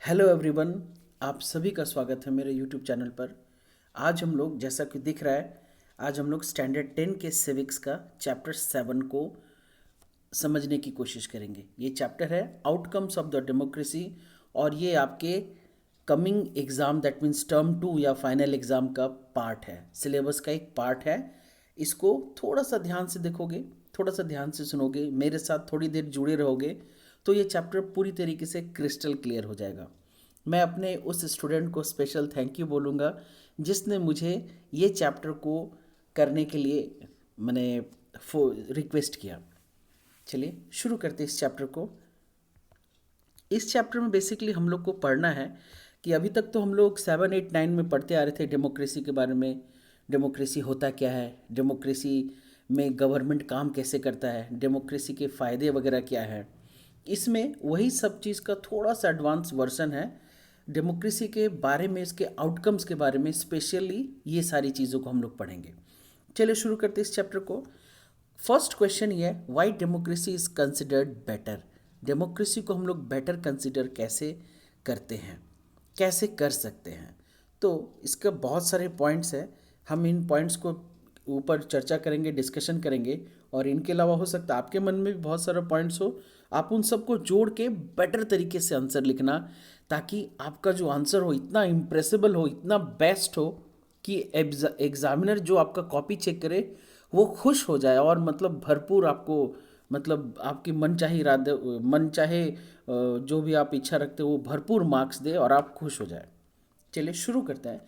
Hello everyone. आप सभी का स्वागत है मेरे यूट्यूब चैनल पर। आज हम लोग जैसा कि दिख रहा है, आज हम लोग स्टैंडर्ड 10 के सिविक्स का चैप्टर 7 को समझने की कोशिश करेंगे। ये चैप्टर है आउटकम्स ऑफ द डेमोक्रेसी और ये आपके coming exam that means term 2 या फाइनल एग्ज़ाम का पार्ट है, सिलेबस का एक पार्ट है। इसको थोड़ा सा ध्यान से देखोगे, थोड़ा सा ध्यान से सुनोगे, मेरे साथ थोड़ी देर जुड़े रहोगे तो ये चैप्टर पूरी तरीके से क्रिस्टल क्लियर हो जाएगा। मैं अपने उस स्टूडेंट को स्पेशल थैंक यू बोलूँगा जिसने मुझे ये चैप्टर को करने के लिए मैंने रिक्वेस्ट किया। चलिए शुरू करते हैं इस चैप्टर को। इस चैप्टर में बेसिकली हम लोग को पढ़ना है कि अभी तक तो हम लोग 7, 8, 9 में पढ़ते आ रहे थे डेमोक्रेसी के बारे में। डेमोक्रेसी होता क्या है, डेमोक्रेसी में गवर्नमेंट काम कैसे करता है, डेमोक्रेसी के फ़ायदे वगैरह क्या है। इसमें वही सब चीज़ का थोड़ा सा एडवांस वर्जन है। डेमोक्रेसी के बारे में, इसके आउटकम्स के बारे में स्पेशली ये सारी चीज़ों को हम लोग पढ़ेंगे। चलिए शुरू करते हैं इस चैप्टर को। फर्स्ट क्वेश्चन ये है, Y democracy is considered better. Democracy को हम लोग बेटर कंसिडर कैसे करते हैं, कैसे कर सकते हैं। तो इसका बहुत सारे पॉइंट्स हैं, हम इन पॉइंट्स को ऊपर चर्चा करेंगे, डिस्कशन करेंगे। और इनके अलावा हो सकता है आपके मन में भी बहुत सारे पॉइंट्स हो, आप उन सबको जोड़ के बेटर तरीके से आंसर लिखना, ताकि आपका जो आंसर हो इतना इम्प्रेसिबल हो, इतना बेस्ट हो कि एग्जामिनर जो आपका कॉपी चेक करे वो खुश हो जाए और मतलब भरपूर आपको, मतलब आपकी मन चाहे इरादे, मन चाहे जो भी आप इच्छा रखते हो वो भरपूर मार्क्स दे और आप खुश हो जाए। चलिए शुरू करते हैं।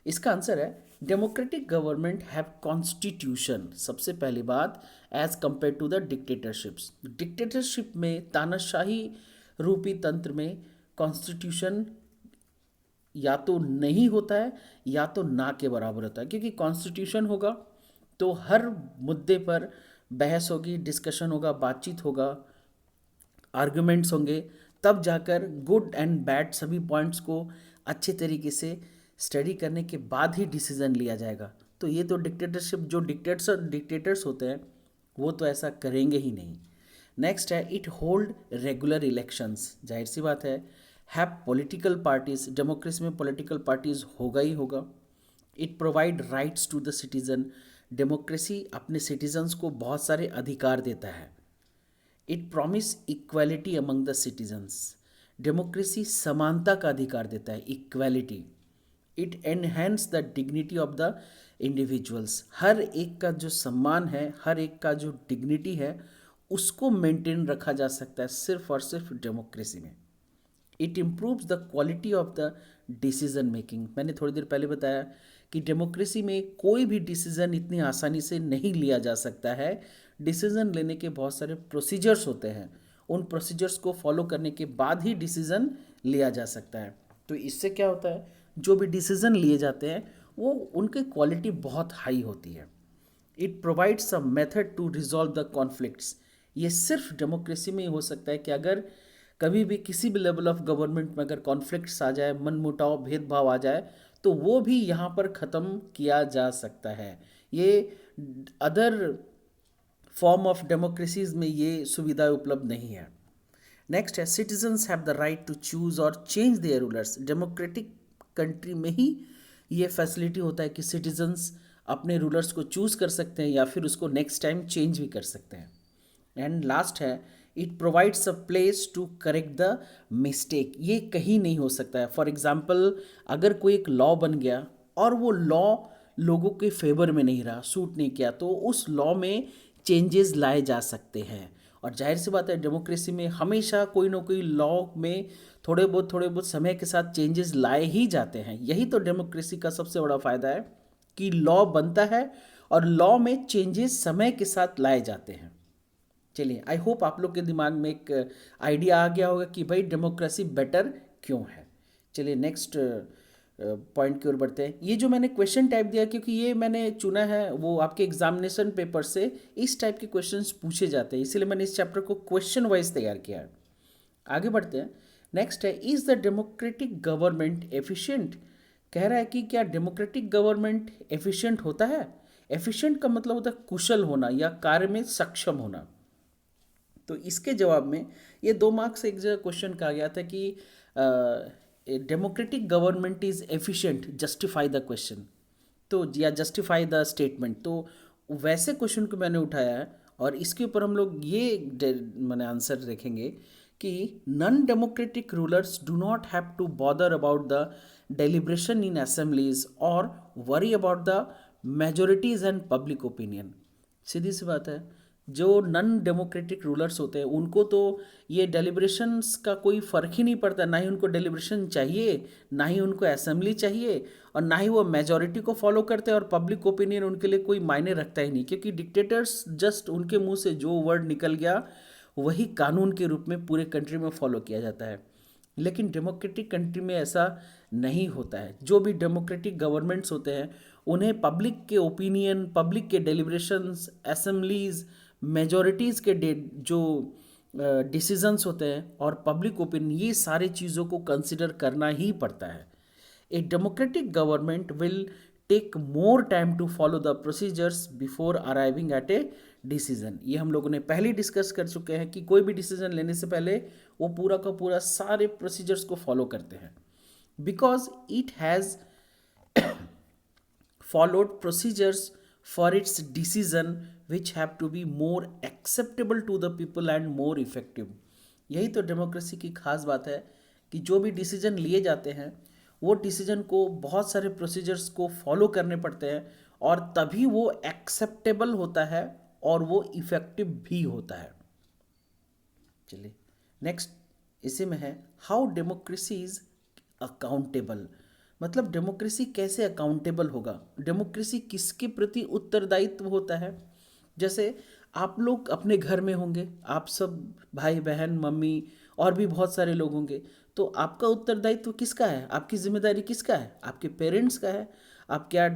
इसका आंसर है डेमोक्रेटिक गवर्नमेंट हैव कॉन्स्टिट्यूशन। सबसे पहली बात, as compared to the dictatorships. Dictatorship में, तानाशाही रूपी तंत्र में कॉन्स्टिट्यूशन या तो नहीं होता है या तो ना के बराबर होता है, क्योंकि कॉन्स्टिट्यूशन होगा तो हर मुद्दे पर बहस होगी, डिस्कशन होगा, बातचीत होगा, आर्गुमेंट्स होंगे, तब जाकर गुड एंड बैड सभी पॉइंट्स को अच्छे तरीके से स्टडी करने के बाद ही डिसीजन लिया जाएगा। तो ये तो डिक्टेटरशिप, जो डिक्टेटर्स होते हैं वो तो ऐसा करेंगे ही नहीं। नेक्स्ट है, इट होल्ड रेगुलर इलेक्शंस। जाहिर सी बात है, हैव पॉलिटिकल पार्टीज। डेमोक्रेसी में पॉलिटिकल पार्टीज होगा ही होगा। It provide rights to the citizen. Democracy अपने सिटीजन्स को बहुत सारे अधिकार देता है। It promise equality among the citizens. Democracy समानता का अधिकार देता है, equality. It enhance the dignity of the individuals. हर एक का जो सम्मान है, हर एक का जो डिग्निटी है, उसको मेंटेन रखा जा सकता है सिर्फ और सिर्फ डेमोक्रेसी में। It improves the quality of the decision making. मैंने थोड़ी देर पहले बताया कि डेमोक्रेसी में कोई भी डिसीजन इतनी आसानी से नहीं लिया जा सकता है। डिसीजन लेने के बहुत सारे प्रोसीजर्स होते हैं, उन प्रोसीजर्स को फॉलो करने के बाद ही डिसीजन लिया जा सकता है। तो इससे क्या होता है, जो भी डिसीजन लिए जाते हैं वो उनकी क्वालिटी बहुत हाई होती है। It provides a method to resolve the conflicts. ये सिर्फ डेमोक्रेसी में ही हो सकता है कि अगर कभी भी किसी भी लेवल ऑफ गवर्नमेंट में अगर कॉन्फ्लिक्ट्स आ जाए, मनमुटाव, भेदभाव आ जाए, तो वो भी यहाँ पर ख़त्म किया जा सकता है। ये अदर फॉर्म ऑफ डेमोक्रेसीज में ये सुविधा उपलब्ध नहीं है। नेक्स्ट है, citizens have the right to choose और change their rulers. Democratic country में ही ये फैसिलिटी होता है कि सिटीजन्स अपने रूलर्स को चूज़ कर सकते हैं या फिर उसको नेक्स्ट टाइम चेंज भी कर सकते हैं। एंड लास्ट है, it provides a place to correct the mistake. ये कहीं नहीं हो सकता है। फॉर एग्जाम्पल, अगर कोई एक लॉ बन गया और वो लॉ लोगों के फेवर में नहीं रहा, सूट नहीं किया, तो उस लॉ में चेंजेस लाए जा सकते हैं। और जाहिर सी बात है, डेमोक्रेसी में हमेशा कोई ना कोई लॉ में थोड़े बहुत समय के साथ चेंजेस लाए ही जाते हैं। यही तो डेमोक्रेसी का सबसे बड़ा फ़ायदा है कि लॉ बनता है और लॉ में चेंजेस समय के साथ लाए जाते हैं। चलिए, आई होप आप लोग के दिमाग में एक आइडिया आ गया होगा कि भाई डेमोक्रेसी बेटर क्यों है। चलिए नेक्स्ट पॉइंट की ओर बढ़ते हैं। ये जो मैंने क्वेश्चन टाइप दिया, क्योंकि ये मैंने चुना है, वो आपके एग्जामिनेशन पेपर से इस टाइप के क्वेश्चंस पूछे जाते हैं, इसीलिए मैंने इस चैप्टर को क्वेश्चन वाइज तैयार किया है। आगे बढ़ते हैं। नेक्स्ट है, is the democratic government efficient. कह रहा है कि क्या डेमोक्रेटिक गवर्नमेंट एफिशिएंट होता है। एफिशिएंट का मतलब होता है कुशल होना या कार्य में सक्षम होना। तो इसके जवाब में ये 2 मार्क्स से एक जगह क्वेश्चन कहा गया था कि democratic government is efficient, justify the question, तो या जस्टिफाई द स्टेटमेंट, तो वैसे क्वेश्चन को मैंने उठाया है और इसके ऊपर हम लोग ये मैंने आंसर देखेंगे कि non democratic rulers do not have to bother about the deliberation in assemblies और worry about the majorities and public opinion. सीधी सी बात है, जो नॉन डेमोक्रेटिक रूलर्स होते हैं उनको तो ये डेलिब्रेशंस का कोई फ़र्क ही नहीं पड़ता, ना ही उनको डेलिब्रेशन चाहिए, ना ही उनको असेंबली चाहिए, और ना ही वो मेजॉरिटी को फॉलो करते हैं, और पब्लिक ओपिनियन उनके लिए कोई मायने रखता ही नहीं, क्योंकि डिक्टेटर्स जस्ट उनके मुंह से जो वर्ड निकल गया वही कानून के रूप में पूरे कंट्री में फॉलो किया जाता है। लेकिन डेमोक्रेटिक कंट्री में ऐसा नहीं होता है। जो भी डेमोक्रेटिक गवर्नमेंट्स होते हैं उन्हें पब्लिक के ओपिनियन, पब्लिक के डेलिब्रेशंस, असेंबलीज, मेजॉरिटीज़ के जो डिसीजंस होते हैं और पब्लिक ओपिनियन, ये सारी चीज़ों को कंसिडर करना ही पड़ता है। A democratic government will take more time to follow the procedures before arriving at a decision. ये हम लोगों ने पहले डिस्कस कर चुके हैं कि कोई भी डिसीजन लेने से पहले वो पूरा का पूरा सारे प्रोसीजर्स को फॉलो करते हैं, because it has followed procedures for its decision which have to be more acceptable to the people and more effective। यही तो डेमोक्रेसी की खास बात है कि जो भी डिसीजन लिए जाते हैं वो डिसीजन को बहुत सारे प्रोसीजर्स को फॉलो करने पड़ते हैं और तभी वो एक्सेप्टेबल होता है और वो इफेक्टिव भी होता है। चलिए नेक्स्ट इसी में है हाउ डेमोक्रेसी इज अकाउंटेबल। मतलब डेमोक्रेसी कैसे अकाउंटेबल होगा, डेमोक्रेसी किसके प्रति उत्तरदायित्व होता है। जैसे आप लोग अपने घर में होंगे, आप सब भाई बहन मम्मी और भी बहुत सारे लोग होंगे, तो आपका उत्तरदायित्व किसका है, आपकी जिम्मेदारी किसका है, आपके पेरेंट्स का है। आप क्या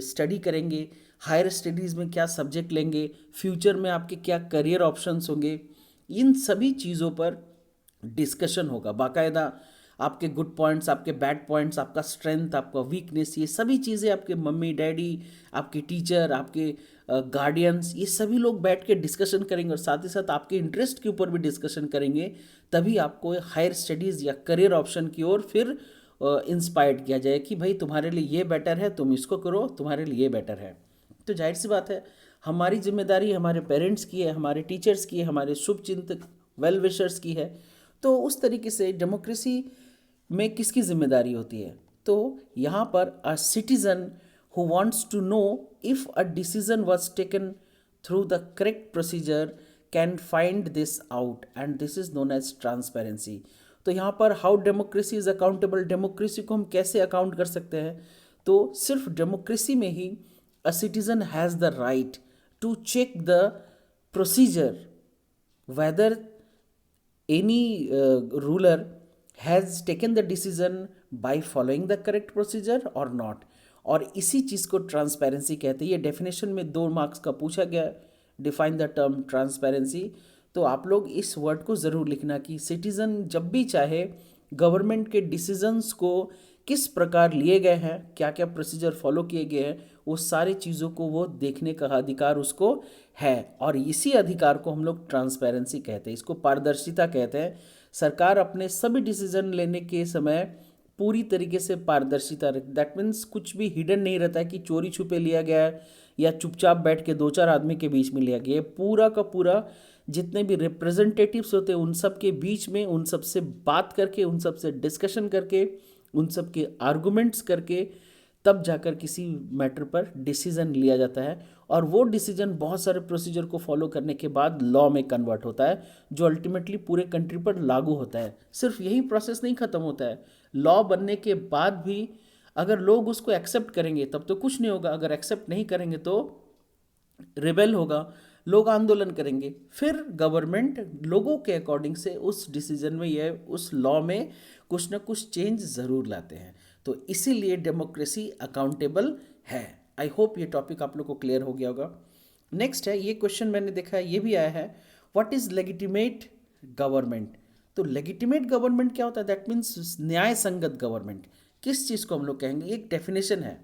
स्टडी करेंगे, हायर स्टडीज़ में क्या सब्जेक्ट लेंगे, फ्यूचर में आपके क्या करियर ऑप्शंस होंगे, इन सभी चीज़ों पर डिस्कशन होगा बाकायदा। आपके गुड पॉइंट्स, आपके बैड पॉइंट्स, आपका स्ट्रेंथ, आपका वीकनेस, ये सभी चीज़ें आपके मम्मी डैडी, आपके टीचर, आपके गार्डियंस, ये सभी लोग बैठ के डिस्कशन करेंगे और साथ ही साथ आपके इंटरेस्ट के ऊपर भी डिस्कशन करेंगे। तभी आपको हायर स्टडीज़ या करियर ऑप्शन की ओर फिर इंस्पायर्ड किया जाए कि भाई तुम्हारे लिए ये बेटर है, तुम इसको करो, तुम्हारे लिए ये बेटर है। तो जाहिर सी बात है हमारी जिम्मेदारी हमारे पेरेंट्स की है, हमारे टीचर्स की है, हमारे शुभचिंतक वेल विशर्स की है। तो उस तरीके से डेमोक्रेसी में किसकी जिम्मेदारी होती है, तो यहाँ पर a citizen who wants to know if a decision was taken through the correct procedure can find this out and this is known as transparency. तो यहाँ पर how democracy is accountable, democracy को हम कैसे अकाउंट कर सकते हैं, तो सिर्फ डेमोक्रेसी में ही a citizen has the right to check the procedure whether any ruler has taken the decision by following the correct procedure or not। और इसी चीज़ को ट्रांसपेरेंसी कहते हैं। ये डेफिनेशन में 2 मार्क्स का पूछा गया, डिफाइन द टर्म ट्रांसपेरेंसी। तो आप लोग इस वर्ड को ज़रूर लिखना कि सिटीज़न जब भी चाहे गवर्नमेंट के डिसीजंस को किस प्रकार लिए गए हैं, क्या क्या प्रोसीजर फॉलो किए गए हैं, वो सारी चीज़ों को वो देखने का अधिकार उसको है। और इसी अधिकार को हम लोग ट्रांसपेरेंसी कहते हैं, इसको पारदर्शिता कहते हैं। सरकार अपने सभी डिसीजन लेने के समय पूरी तरीके से पारदर्शिता, दैट मीन्स कुछ भी हिडन नहीं रहता है कि चोरी छुपे लिया गया है या चुपचाप बैठ के 2-4 आदमी के बीच में लिया गया है। पूरा का पूरा जितने भी रिप्रेजेंटेटिव्स होते हैं उन सब के बीच में, उन सब से बात करके, उन सब से डिस्कशन करके, उन सब के आर्गुमेंट्स करके तब जाकर किसी मैटर पर डिसीजन लिया जाता है। और वो डिसीजन बहुत सारे प्रोसीजर को फॉलो करने के बाद लॉ में कन्वर्ट होता है, जो अल्टीमेटली पूरे कंट्री पर लागू होता है। सिर्फ यही प्रोसेस नहीं ख़त्म होता है, लॉ बनने के बाद भी अगर लोग उसको एक्सेप्ट करेंगे तब तो कुछ नहीं होगा, अगर एक्सेप्ट नहीं करेंगे तो रिबेल होगा, लोग आंदोलन करेंगे, फिर गवर्नमेंट लोगों के अकॉर्डिंग से उस डिसीजन में या उस लॉ में कुछ ना कुछ चेंज ज़रूर लाते हैं। तो इसीलिए डेमोक्रेसी अकाउंटेबल है। आई होप ये टॉपिक आप लोग को क्लियर हो गया होगा। नेक्स्ट है, ये क्वेश्चन मैंने देखा है, ये भी आया है, व्हाट इज़ लेजिटिमेट गवर्नमेंट। तो लेजिटिमेट गवर्नमेंट क्या होता है, दैट मीन्स न्याय संगत गवर्नमेंट। किस चीज़ को हम लोग कहेंगे, एक डेफिनेशन है,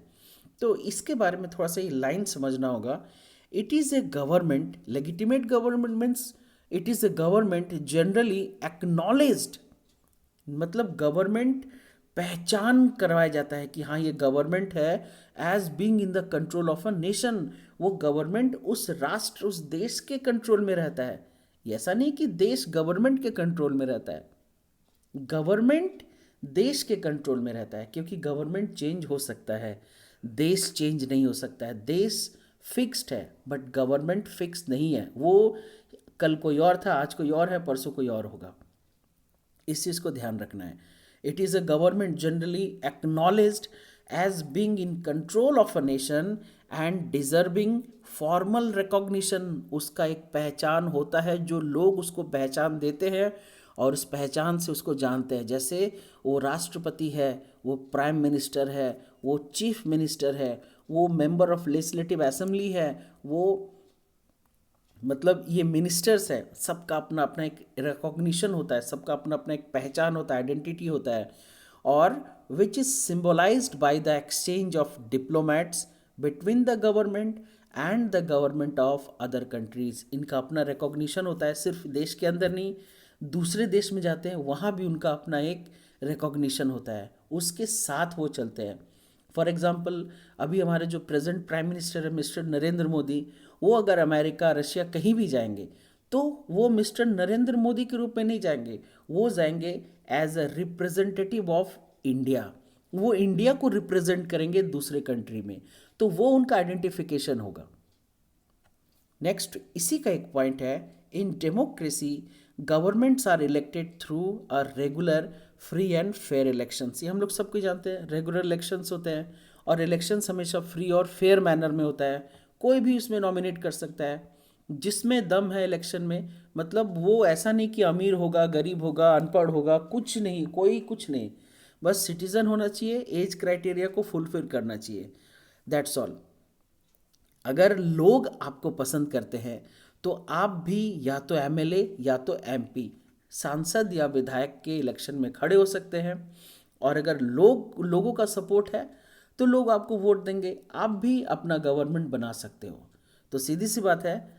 तो इसके बारे में थोड़ा सा ये लाइन समझना होगा। It is a government, legitimate government means it is a government generally acknowledged, मतलब गवर्नमेंट पहचान करवाया जाता है कि हाँ ये गवर्नमेंट है, as being in the control of a nation. वो गवर्नमेंट उस राष्ट्र, उस देश के कंट्रोल में रहता है। ये ऐसा नहीं कि देश गवर्नमेंट के कंट्रोल में रहता है, गवर्नमेंट देश के कंट्रोल में रहता है, क्योंकि गवर्नमेंट चेंज हो सकता है, देश चेंज नहीं हो सकता है। देश फिक्स्ड है बट गवर्नमेंट फिक्स नहीं है। वो कल कोई और था, आज कोई और है, परसों कोई और होगा। इस चीज़ को ध्यान रखना है। It is a government generally acknowledged as being in control of a nation and deserving formal recognition. उसका एक पहचान होता है, जो लोग उसको पहचान देते हैं और उस पहचान से उसको जानते हैं। जैसे वो राष्ट्रपति है, वो प्राइम मिनिस्टर है, वो चीफ मिनिस्टर है, वो मेंबर ऑफ लेजिस्लेटिव असेंबली है, वो मतलब ये मिनिस्टर्स है, सबका अपना अपना एक रिकॉग्निशन होता है, सबका अपना अपना एक पहचान होता है, आइडेंटिटी होता है। और which is symbolized by the exchange of diplomats between the government and the government of other countries. इनका अपना रिकॉग्निशन होता है, सिर्फ देश के अंदर नहीं, दूसरे देश में जाते हैं वहाँ भी उनका अपना एक रिकॉग्निशन होता है, उसके साथ वो चलते हैं। फॉर एग्जाम्पल, अभी हमारे जो प्रेजेंट प्राइम मिनिस्टर है मिस्टर नरेंद्र मोदी, वो अगर अमेरिका, रशिया कहीं भी जाएंगे तो वो मिस्टर नरेंद्र मोदी के रूप में नहीं जाएंगे, वो जाएंगे as a representative of India. वो इंडिया को रिप्रेजेंट करेंगे दूसरे कंट्री में, तो वो उनका आइडेंटिफिकेशन होगा। नेक्स्ट इसी का एक पॉइंट है, in democracy governments are elected through a regular free and fair elections. ये हम लोग सबको जानते हैं, रेगुलर इलेक्शंस होते हैं और इलेक्शंस हमेशा फ्री और फेयर मैनर में होता है। कोई भी उसमें नॉमिनेट कर सकता है, जिसमें दम है इलेक्शन में। मतलब वो ऐसा नहीं कि अमीर होगा, गरीब होगा, अनपढ़ होगा, कुछ नहीं, कोई कुछ नहीं, बस सिटीजन होना चाहिए, एज क्राइटेरिया को फुलफिल करना चाहिए, दैट्स ऑल। अगर लोग आपको पसंद करते हैं तो आप भी या तो एमएलए या तो एमपी, सांसद या विधायक के इलेक्शन में खड़े हो सकते हैं। और अगर लोगों का सपोर्ट है तो लोग आपको वोट देंगे, आप भी अपना गवर्नमेंट बना सकते हो। तो सीधी सी बात है,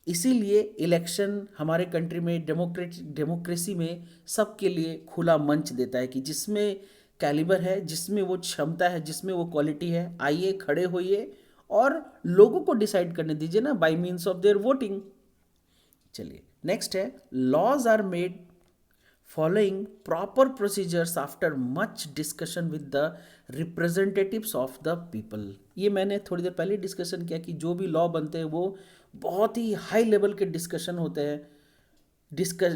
इसीलिए इलेक्शन हमारे कंट्री में डेमोक्रेसी में सबके लिए खुला मंच देता है कि जिसमें कैलिबर है, जिसमें वो क्षमता है, जिसमें वो क्वालिटी है, आइए खड़े होइए और लोगों को डिसाइड करने दीजिए ना, by means of their voting. चलिए नेक्स्ट है, laws are made following proper procedures after much discussion with the representatives of the people. ये मैंने थोड़ी देर पहले डिस्कशन किया कि जो भी लॉ बनते हैं वो बहुत ही हाई लेवल के डिस्कशन होते हैं। डिस्कस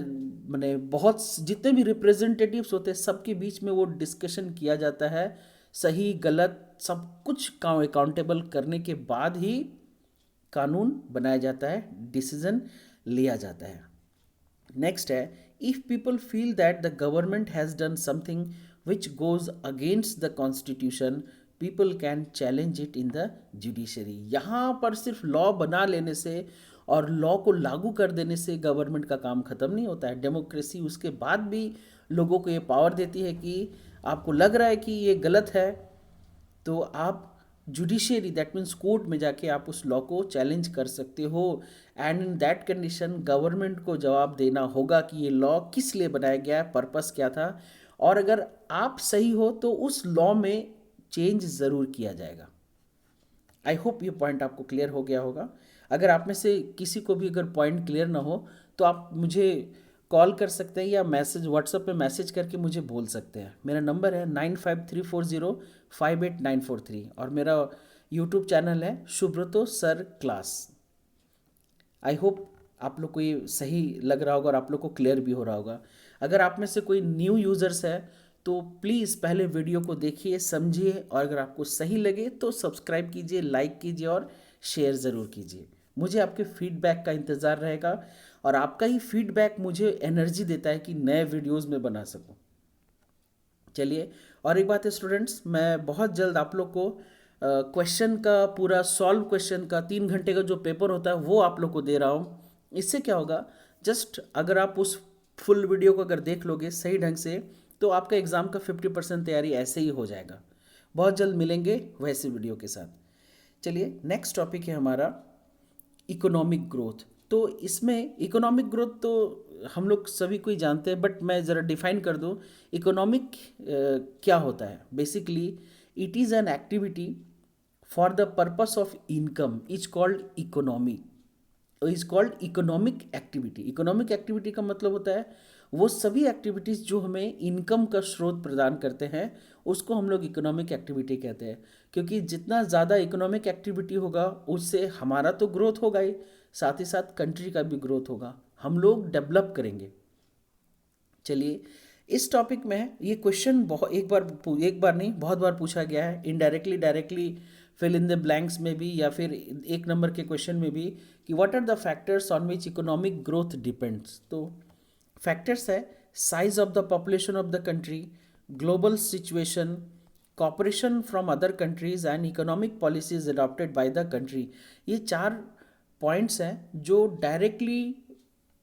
मैंने बहुत जितने भी रिप्रेजेंटेटिव्स होते हैं सबके बीच में वो डिस्कशन किया जाता है, सही गलत सब कुछ अकाउंटेबल करने के बाद ही कानून बनाया जाता है, डिसीजन लिया जाता है। नेक्स्ट है, if people feel that the government has done something which goes against the constitution, people can challenge it in the judiciary. यहाँ पर सिर्फ लॉ बना लेने से और लॉ को लागू कर देने से गवर्नमेंट का काम खत्म नहीं होता है। डेमोक्रेसी उसके बाद भी लोगों को ये पावर देती है कि आपको लग रहा है कि ये गलत है तो आप जुडिशियरी, दैट मीन्स कोर्ट में जाके आप उस लॉ को चैलेंज कर सकते हो। And in that condition government को जवाब देना होगा कि ये लॉ किस लिए बनाया गया है, पर्पस क्या था, और अगर आप सही हो तो उस लॉ में चेंज ज़रूर किया जाएगा। आई होप ये पॉइंट आपको क्लियर हो गया होगा। अगर आप में से किसी को भी अगर पॉइंट क्लियर ना हो तो आप मुझे कॉल कर सकते हैं या मैसेज व्हाट्सएप पे मैसेज करके मुझे बोल सकते हैं। मेरा नंबर है 9534058943 और मेरा यूट्यूब चैनल है Subrato sir class. I hope आप लोग को ये सही लग रहा होगा और आप लोग को क्लियर भी हो रहा होगा। अगर आप में से कोई न्यू यूज़र्स है तो प्लीज़ पहले वीडियो को देखिए, समझिए, और अगर आपको सही लगे तो सब्सक्राइब कीजिए, लाइक कीजिए और शेयर ज़रूर कीजिए। मुझे आपके फीडबैक का इंतज़ार रहेगा और आपका ही फीडबैक मुझे एनर्जी देता है कि नए वीडियोज़ में बना सकूँ। चलिए, और एक बात है स्टूडेंट्स, मैं बहुत जल्द आप लोग को क्वेश्चन का पूरा सॉल्व क्वेश्चन का 3 घंटे का जो पेपर होता है वो आप लोग को दे रहा हूँ। इससे क्या होगा, जस्ट अगर आप उस फुल वीडियो को अगर देख लोगे सही ढंग से तो आपका एग्ज़ाम का 50% तैयारी ऐसे ही हो जाएगा। बहुत जल्द मिलेंगे वैसे वीडियो के साथ। चलिए नेक्स्ट टॉपिक है हमारा इकोनॉमिक ग्रोथ। तो इसमें इकोनॉमिक ग्रोथ तो हम लोग सभी कोई जानते हैं, बट मैं ज़रा डिफाइन कर दूँ इकोनॉमिक क्या होता है। Basically it is an activity for the purpose of income is called economy, is called economic activity. Economic activity का मतलब होता है वो सभी एक्टिविटीज़ जो हमें इनकम का स्रोत प्रदान करते हैं उसको हम लोग इकोनॉमिक एक्टिविटी कहते हैं। क्योंकि जितना ज़्यादा इकोनॉमिक एक्टिविटी होगा उससे हमारा तो ग्रोथ होगा ही, साथ ही साथ कंट्री का भी ग्रोथ होगा, हम लोग डेवलप करेंगे। चलिए, इस टॉपिक में ये क्वेश्चन बहुत एक बार नहीं बहुत बार पूछा गया है, indirectly directly fill in the blanks में भी, या फिर 1 नंबर के क्वेश्चन में भी, कि what are the factors on which economic growth depends. तो फैक्टर्स है size of the population of the country, global situation, cooperation from other countries and economic policies adopted by the country. ये 4 points हैं जो directly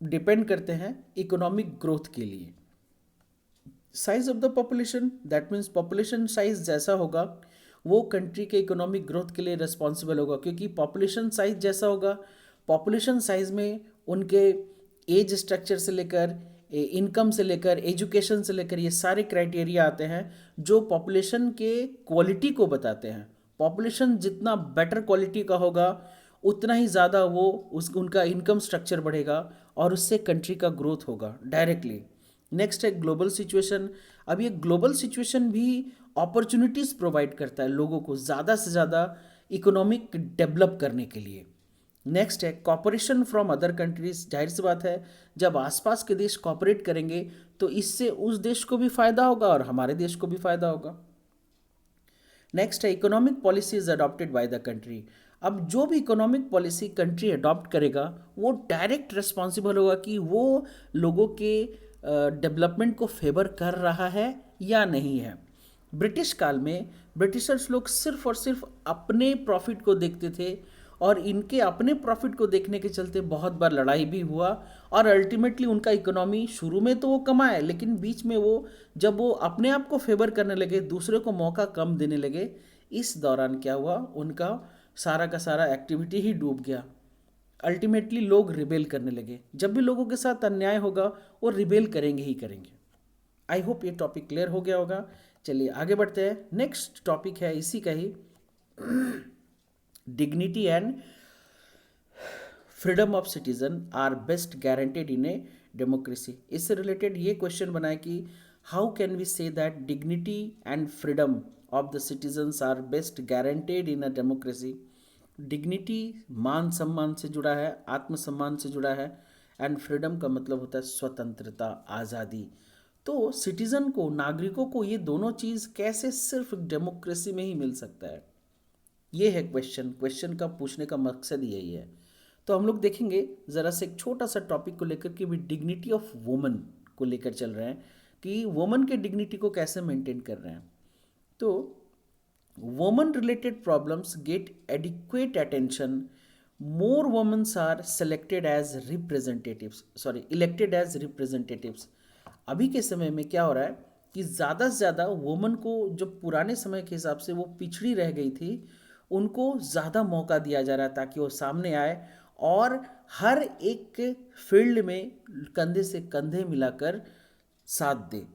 depend करते हैं economic growth के लिए। Size of the population, that means population size जैसा होगा वो कंट्री के इकोनॉमिक ग्रोथ के लिए रिस्पॉन्सिबल होगा। क्योंकि पॉपुलेशन साइज जैसा होगा, पॉपुलेशन साइज में उनके एज स्ट्रक्चर से लेकर इनकम से लेकर एजुकेशन से लेकर ये सारे क्राइटेरिया आते हैं जो पॉपुलेशन के क्वालिटी को बताते हैं। पॉपुलेशन जितना बेटर क्वालिटी का होगा उतना ही ज़्यादा वो उनका इनकम स्ट्रक्चर बढ़ेगा और उससे कंट्री का ग्रोथ होगा डायरेक्टली। नेक्स्ट है ग्लोबल सिचुएशन। अब ये ग्लोबल सिचुएशन भी अपॉर्चुनिटीज़ प्रोवाइड करता है लोगों को ज़्यादा से ज़्यादा इकोनॉमिक डेवलप करने के लिए। नेक्स्ट है कॉपरेशन फ्रॉम अदर कंट्रीज। जाहिर सी बात है जब आसपास के देश कॉपरेट करेंगे तो इससे उस देश को भी फ़ायदा होगा और हमारे देश को भी फ़ायदा होगा। नेक्स्ट है economic policies adopted by the country. अब जो भी इकोनॉमिक पॉलिसी कंट्री अडॉप्ट करेगा वो डायरेक्ट रिस्पॉन्सिबल होगा कि वो लोगों के डेवलपमेंट को फेवर कर रहा है या नहीं है। ब्रिटिश काल में ब्रिटिशर्स लोग सिर्फ और सिर्फ अपने प्रॉफिट को देखते थे और इनके अपने प्रॉफिट को देखने के चलते बहुत बार लड़ाई भी हुआ और अल्टीमेटली उनका इकोनॉमी शुरू में तो वो कमाए, लेकिन बीच में वो जब वो अपने आप को फेवर करने लगे, दूसरे को मौका कम देने लगे, इस दौरान क्या हुआ, उनका सारा का सारा एक्टिविटी ही डूब गया। अल्टीमेटली लोग रिबेल करने लगे। जब भी लोगों के साथ अन्याय होगा वो रिबेल करेंगे ही करेंगे। आई होप ये टॉपिक क्लियर हो गया होगा। चलिए आगे बढ़ते हैं। नेक्स्ट टॉपिक है इसी का ही, dignity and freedom of citizen are best guaranteed in a democracy. इससे रिलेटेड ये क्वेश्चन बनाए कि how can we say that dignity and freedom of the citizens are best guaranteed in a democracy. Dignity मान सम्मान से जुड़ा है, आत्मसम्मान से जुड़ा है, एंड फ्रीडम का मतलब होता है स्वतंत्रता, आज़ादी। तो सिटीज़न को, नागरिकों को ये दोनों चीज़ कैसे सिर्फ डेमोक्रेसी में ही मिल सकता है, ये है क्वेश्चन का पूछने का मकसद यही है। तो हम लोग देखेंगे ज़रा से एक छोटा सा टॉपिक को लेकर कि भी डिग्निटी ऑफ वुमन को लेकर चल रहे हैं कि वुमन के डिग्निटी को कैसे मेंटेन कर रहे हैं। तो women related problems get adequate attention, more women are elected as representatives। अभी के समय में क्या हो रहा है कि ज़्यादा से ज़्यादा वुमन को, जो पुराने समय के हिसाब से वो पिछड़ी रह गई थी, उनको ज़्यादा मौका दिया जा रहा है ताकि वो सामने आए और हर एक फील्ड में कंधे से कंधे मिलाकर साथ दे।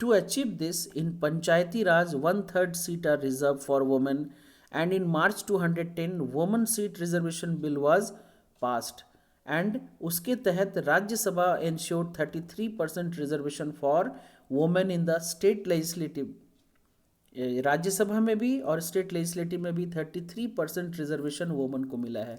To achieve this, in Panchayati Raj, 1/3 seat are reserved for women, and in March 2010, women seat reservation bill was passed. And उसके तहत Rajya Sabha ensured 33% reservation for women in the state legislative। Rajya Sabha में भी और स्टेट लेजिस्लेटिव में भी 33% reservation woman को मिला है।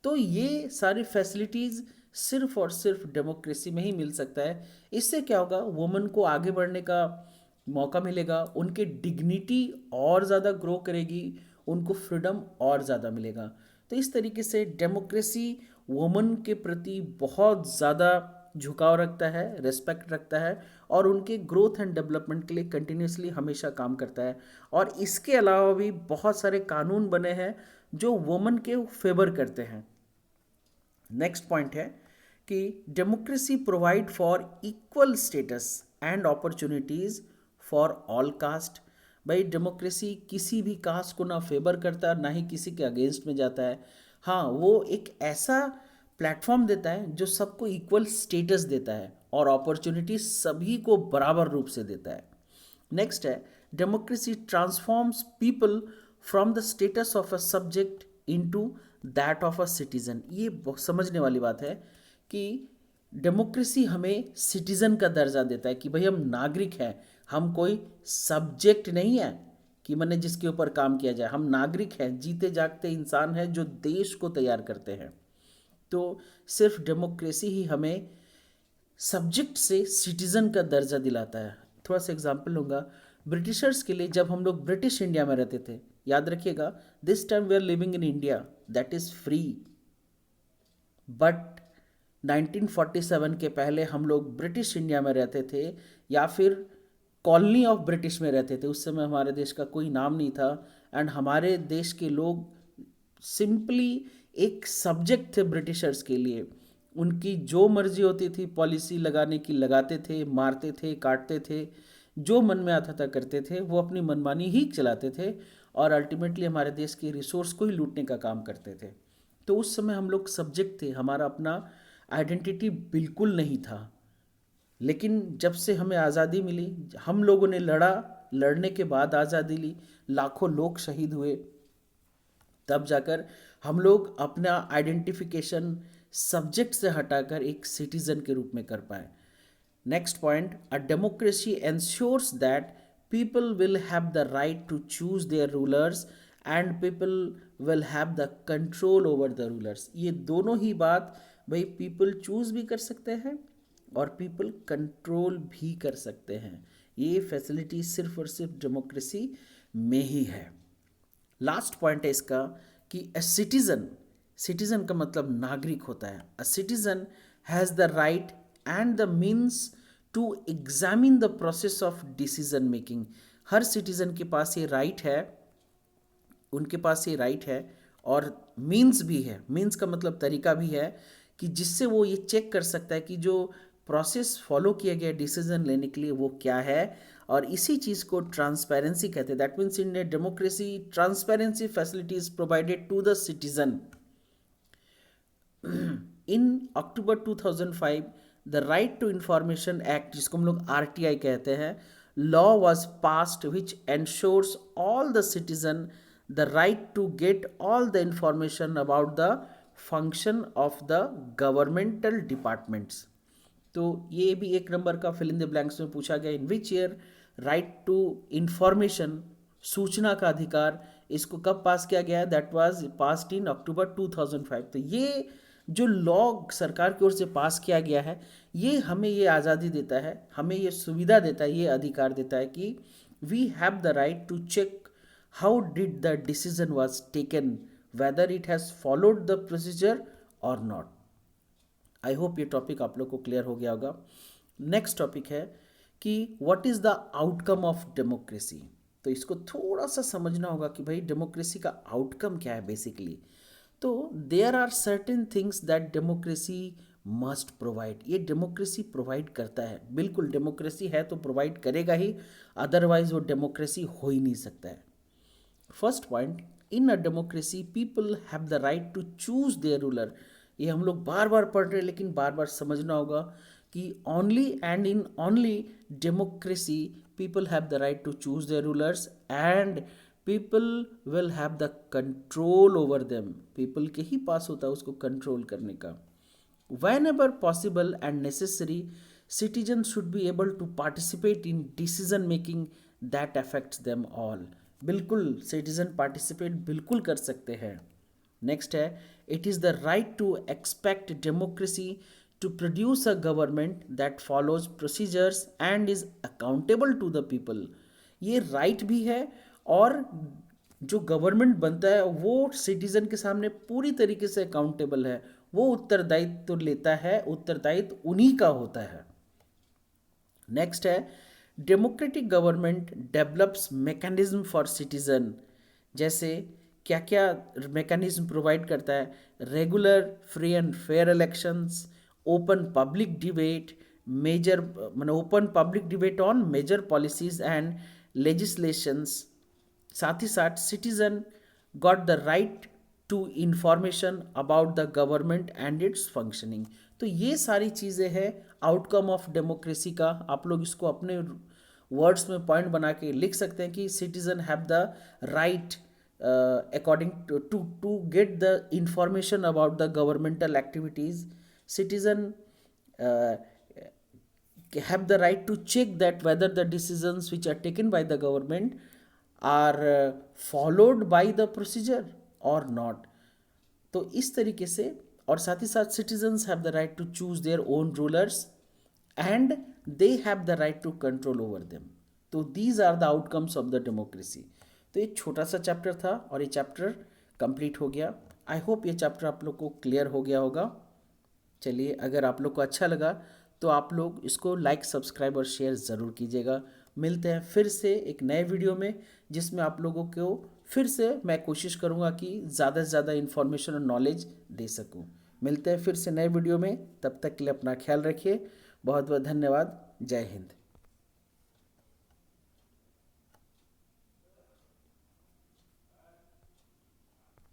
तो ये सारी फैसिलिटीज़ सिर्फ और सिर्फ डेमोक्रेसी में ही मिल सकता है। इससे क्या होगा, वुमन को आगे बढ़ने का मौका मिलेगा, उनके डिग्निटी और ज़्यादा ग्रो करेगी, उनको फ्रीडम और ज़्यादा मिलेगा। तो इस तरीके से डेमोक्रेसी वुमन के प्रति बहुत ज़्यादा झुकाव रखता है, रिस्पेक्ट रखता है और उनके ग्रोथ एंड डेवलपमेंट के लिए कंटिन्यूसली हमेशा काम करता है। और इसके अलावा भी बहुत सारे कानून बने हैं जो वुमन के फेवर करते हैं। नेक्स्ट पॉइंट है कि democracy provide for equal status and opportunities for all cast. भाई डेमोक्रेसी किसी भी कास्ट को ना फेवर करता ना ही किसी के अगेंस्ट में जाता है। हाँ, वो एक ऐसा प्लेटफॉर्म देता है जो सबको इक्वल स्टेटस देता है और अपॉर्चुनिटी सभी को बराबर रूप से देता है। नेक्स्ट है democracy transforms people from the status of a subject into that of a citizen. ये समझने वाली बात है कि डेमोक्रेसी हमें सिटीजन का दर्जा देता है कि भाई हम नागरिक हैं, हम कोई सब्जेक्ट नहीं है कि मैंने जिसके ऊपर काम किया जाए। हम नागरिक हैं, जीते जागते इंसान हैं जो देश को तैयार करते हैं। तो सिर्फ डेमोक्रेसी ही हमें सब्जेक्ट से सिटीजन का दर्जा दिलाता है। थोड़ा सा एग्जांपल लूँगा। ब्रिटिशर्स के लिए जब हम लोग ब्रिटिश इंडिया में रहते थे, याद रखिएगा, this time we are living in India that is free, but 1947 के पहले हम लोग ब्रिटिश इंडिया में रहते थे या फिर कॉलोनी ऑफ ब्रिटिश में रहते थे। उस समय हमारे देश का कोई नाम नहीं था एंड हमारे देश के लोग सिंपली एक सब्जेक्ट थे ब्रिटिशर्स के लिए। उनकी जो मर्जी होती थी पॉलिसी लगाने की लगाते थे, मारते थे, काटते थे, जो मन में आता था करते थे, वो अपनी मनमानी ही चलाते थे और अल्टीमेटली हमारे देश के रिसोर्स को ही लूटने का काम करते थे। तो उस समय हम लोग सब्जेक्ट थे, हमारा अपना आइडेंटिटी बिल्कुल नहीं था। लेकिन जब से हमें आज़ादी मिली, हम लोगों ने लड़ा, लड़ने के बाद आज़ादी ली, लाखों लोग शहीद हुए, तब जाकर हम लोग अपना आइडेंटिफिकेशन सब्जेक्ट से हटाकर एक सिटीजन के रूप में कर पाए। Next point, a democracy ensures that people will have the right to choose their rulers and people will have the control over the rulers। ये दोनों ही बात भाई, पीपल चूज भी कर सकते हैं और पीपल कंट्रोल भी कर सकते हैं। ये फैसिलिटी सिर्फ और सिर्फ डेमोक्रेसी में ही है। लास्ट पॉइंट है इसका कि अ सिटीजन, सिटीजन का मतलब नागरिक होता है। A citizen has the right and the means to examine the process of decision making. हर सिटीजन के पास ये राइट है, उनके पास ये राइट है और मीन्स भी है। मीन्स का मतलब तरीका भी है कि जिससे वो ये चेक कर सकता है कि जो प्रोसेस फॉलो किया गया डिसीजन लेने के लिए वो क्या है, और इसी चीज़ को ट्रांसपेरेंसी कहते हैं। That means in a democracy transparency facility is provided to the citizen. In October 2005 the right to information act, जिसको हम लोग RTI कहते हैं, law was passed which ensures all the citizen the right to get all the information about the function of the governmental departments. तो ये भी एक number का फिल इन द ब्लैंक्स में पूछा गया। In which year right to information, सूचना का अधिकार, इसको कब पास किया गया? That was passed in October 2005। तो ये जो लॉ सरकार की ओर से पास किया गया है, ये हमें ये आज़ादी देता है, हमें ये सुविधा देता है, ये अधिकार देता है कि we have the right to check how did the decision was taken, whether it has followed the procedure और नॉट। आई होप ये टॉपिक आप लोग को क्लियर हो गया होगा। नेक्स्ट टॉपिक है कि what is the outcome of democracy. तो इसको थोड़ा सा समझना होगा कि भाई डेमोक्रेसी का आउटकम क्या है बेसिकली। तो there are certain things that democracy must provide. ये डेमोक्रेसी प्रोवाइड करता है, बिल्कुल डेमोक्रेसी है तो प्रोवाइड करेगा ही, अदरवाइज वो डेमोक्रेसी हो ही नहीं सकता है। First point, in a democracy people have the right to choose their ruler. ये हम लोग बार बार पढ़ रहे हैं लेकिन बार बार समझना होगा कि only and in only democracy people have the right to choose their rulers and people will have the control over them. People के ही पास होता है उसको कंट्रोल करने का। Whenever possible and necessary, citizens should be able to participate in decision making that affects them all। बिल्कुल citizen participate बिल्कुल कर सकते हैं। नेक्स्ट है, it is the right to expect democracy to produce a government that follows procedures and is accountable to the people. ये right भी है और जो गवर्नमेंट बनता है वो सिटीजन के सामने पूरी तरीके से अकाउंटेबल है, वो उत्तरदायित्व तो लेता है, उत्तरदायित्व उन्हीं का होता है। नेक्स्ट है, democratic government develops mechanism for citizen. जैसे क्या क्या मैकेनिज्म प्रोवाइड करता है? Regular free and fair elections, open public debate, major open public debate on major policies and legislations. साथ ही साथ citizen got the right to information about the government and its functioning. तो ये सारी चीज़ें हैं आउटकम ऑफ डेमोक्रेसी का। आप लोग इसको अपने वर्ड्स में पॉइंट बना के लिख सकते हैं कि citizen have the right according to get the information about the governmental activities. Citizen uh, have the right to check that whether the decisions which are taken by the government are followed by the procedure or not. तो इस तरीके से, और साथ ही साथ citizens have the right to choose their own rulers and they have the right to control over them. तो these are the outcomes of the democracy. तो एक छोटा सा चैप्टर था और ये चैप्टर कंप्लीट हो गया। आई होप ये चैप्टर आप लोग को क्लियर हो गया होगा। चलिए, अगर आप लोग को अच्छा लगा तो आप लोग इसको लाइक, सब्सक्राइब और शेयर ज़रूर कीजिएगा। मिलते हैं फिर से एक नए वीडियो में, जिसमें आप लोगों को फिर से मैं कोशिश करूँगा कि ज़्यादा से ज़्यादा इन्फॉर्मेशन और नॉलेज दे सकूँ। मिलते हैं फिर से नए वीडियो में, तब तक के लिए अपना ख्याल रखिए। बहुत बहुत धन्यवाद। जय हिंद।